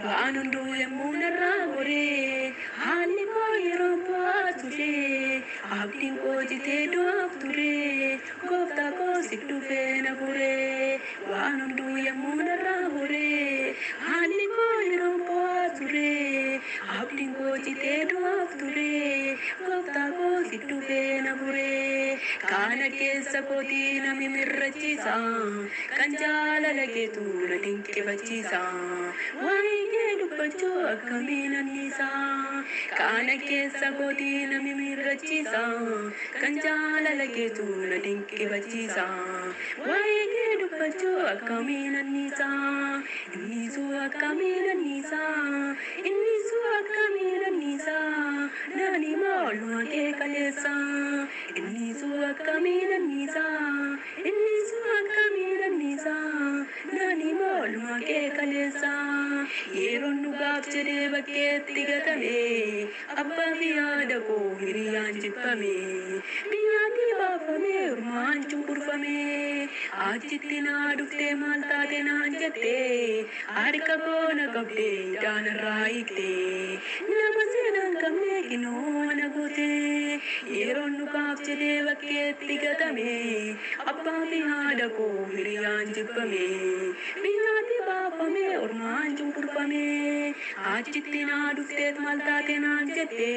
waan hunduu yemmuu narraa goree haalli koo yeroo bu'aa ture abdiin koo jitee du'aaf ture gooftaa koo si dhufee na furee waan hunduu yemmuu narraa goree haalli koo yeroo bu'aa ture abdiin koo jitee du'aaf ture gooftaa koo si dhufee na furee kana keessa kootii na mimirrachiisa kan jaalala keetu na dinqifachiisa waa'ee kee dubbachuu akkamiin anniisa kana keessa kootii na mimirrachiisa kan jaalala keetu na dinqifachiisa waa'ee kee dubbachuu akkamiin anniisa innisu akkamiin anniisa innisu akkamiin anniisa nani maaluma kee kaleessa innisu akkamiin anniisa innisu akkamiin anniisa nani maaluma kee kaleessa yeroon dhugaaf jedhee bakkeetti gatame abbaa fi haadha koo hiriyaan jibbame biyyaatii baafame ormaan cunqurfame achitti naa dhuftee maal taate naan jette harka koo na qabde daanarraa hiikte nama seenaan qabne kinoo na goote yeroon dhugaaf jedhee bakkeetti gatame abbaa fi haadha koo hiriyaan jibbame biyyaatii baafame ormaan cunqurfame achitti naa dhufteet maal taate naan jette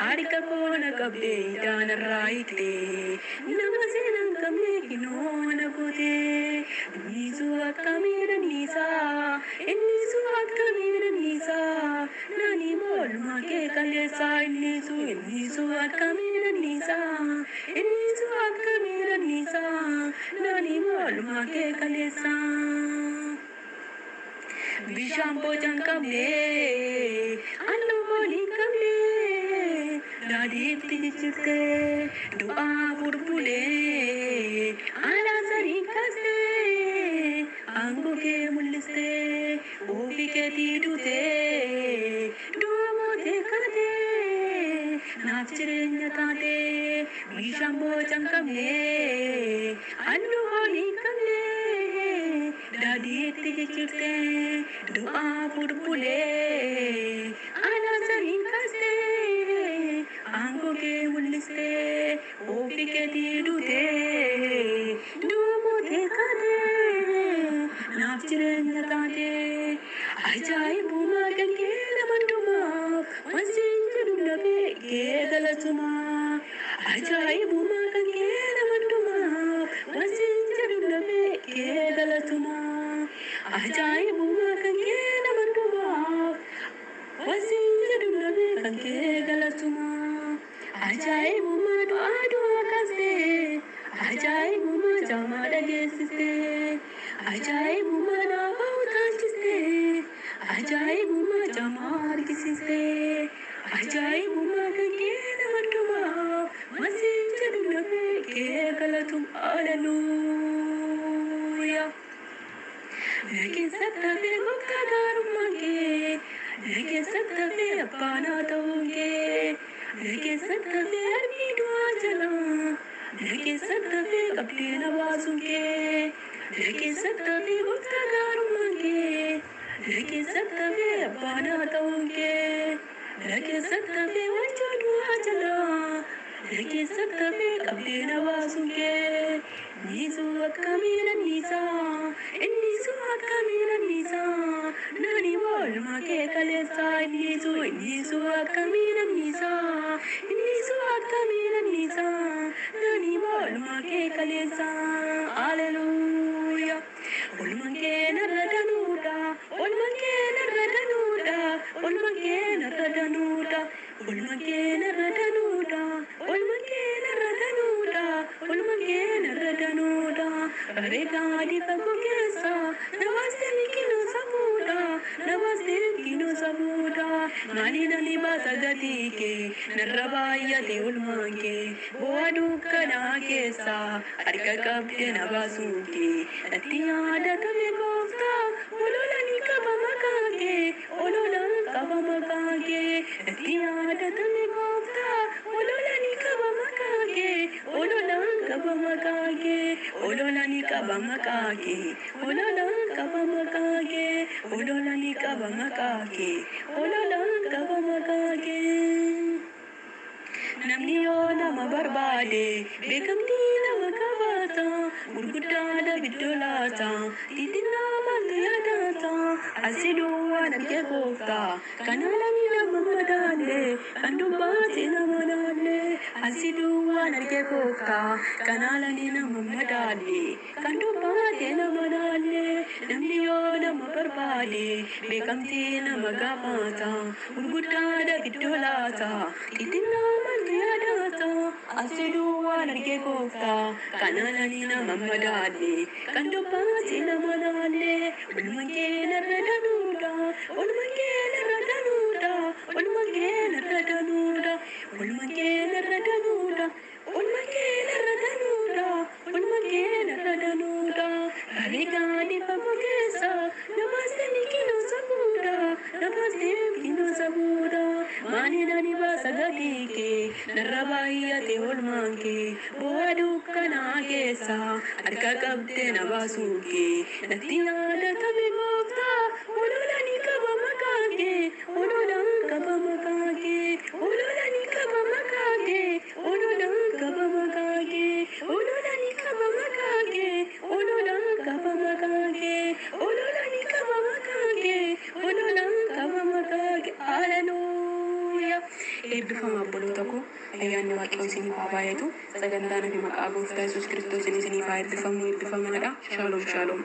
harka koo na qabde daanarraa hiikte nama seenaan qabne kinoo na goote innisu akkamiin anniisa innisu akkamiin anniisa nani maaluma kee kaleessa innisu akkamiin anniisa innisu akkamiin anniisa nani maaluma kee kaleessa bishaan bocan qabne annoo boolii qabne daadhiitti jijjirte du'aa burbulee aanaa sarii kaste aangoo kee mul'iste ofii keetii duute du'a mootee kaate naaf jireenya taate bishaan bocan qabne annoo boolii qabne daadhiitti jijjirte du'aa burbulee aanaa sarii kaste aangoo kee mul'iste ofii keetii duute du'a mootee kaate naaf jireenya taate ajaa'ibuma kan kee nama hundumaaf wansiin jedhu dhabee kee galatuma ajaa'ibuma kan kee nama hundumaaf wansiin jedhu dhabee kee galatuma ajaa'ibuma kan kee nama hundumaaf wansiin jedhu dhabee kan kee galatuma ajaa'ibuma du'aa kaste ajaa'ibuma jaamaa dhageessiste ajaa'ibuma naaf utaalchiste ajaa'ibuma jaamaa argisiiste ajaa'ibuma kan kee nama hundumaaf wansiin jedhu dhabee kee galatuma haleluuyaa keessa tafe gooftaa gaarummaan kee keessa tafe abbaanaa ta'uun kee keessa tafe harmii du'aa jalaa keessa tafe qabdee na baasuun kee keessa tafe gooftaa gaarummaan kee keessa tafe abbaanaa ta'uun kee keessa tafe wanjaa du'aa jalaa keessa tafe qabdee na baasuun kee innisu akkamiin anniisa innisu akkamiin anniisa nani maaluma kee kaleessa innisu akkamiin anniisa innisu akkamiin anniisa nani maaluma kee kaleessa haleluuyaa olman kee narra danuudha olman kee narra danuudha olman kee narra danuudha olman kee narra danuudha olman kee narra danuudha olman kee narra danuudha bareedaa fagoo keessa nabaastee kinoo sabuudha nabaastee kinoo sabuudha maali nani baasa gatii kee narra baay'ate olmaan kee bu'aa dukkanaa keessa harka qabdee na baasuun kee natti yaadatame gooftaa ololani qaba maqaa kee ololan qaba maqaa kee natti yaadatame gooftaa ololani qaba maqaa kee ololan qaba maqaa kee ololani qaba maqaake ololan qaba maqaake ololani qaba maqaake ololan qaba maqaake namni yoo nama barbaade beekamtii nama qabaata gurguddaadha biddolaata xixinnaa maaltu yaadaata asiduu waan argee gooftaa kan alami nama madaalle kan dubbaate nama naalle asiduu waan argee gooftaa kan alami nama madaalle kan dubbaate nama naalle namni yoo nama barbaade beekamtii nama qabaata gurguddaadha biddolaata xixinnaa maaltu yaadaata asiduu waan argee gooftaa kan alami nama madaalle kan dubbaate nama naalle walumaan keenarra danuudha walumaan keenarra danuudha walumaan keenarra danuudha walumaan keenarra danuudha walumaan keenarra danuudha walumaan keenarra danuudha arigaani fagoo keessa namaastani kinoo sabuudha namaastani kinoo sabuudha maanidani baasa gadiike narra baay'ate olmaanke bu'aa dukkanaa keessa harka qabdee na baasuuke natti yaadatame gooftaa ololani qaba maqaake ololan qaba maqaake ololani qaba maqaake ololan qaba maqaake ololani qaba maqaake ololan qaba maqaake ololani qaba maqaake ololan qaba maqaake haleluuyaa eebbifama obboloota koo ayyaanni waaqayyoo isiniif haa baay'atu sagantaan fi maqaa gooftaa Yesuus Kiristoos isiniif haa eebbifamu eebbifamanadha. Shalom shalom.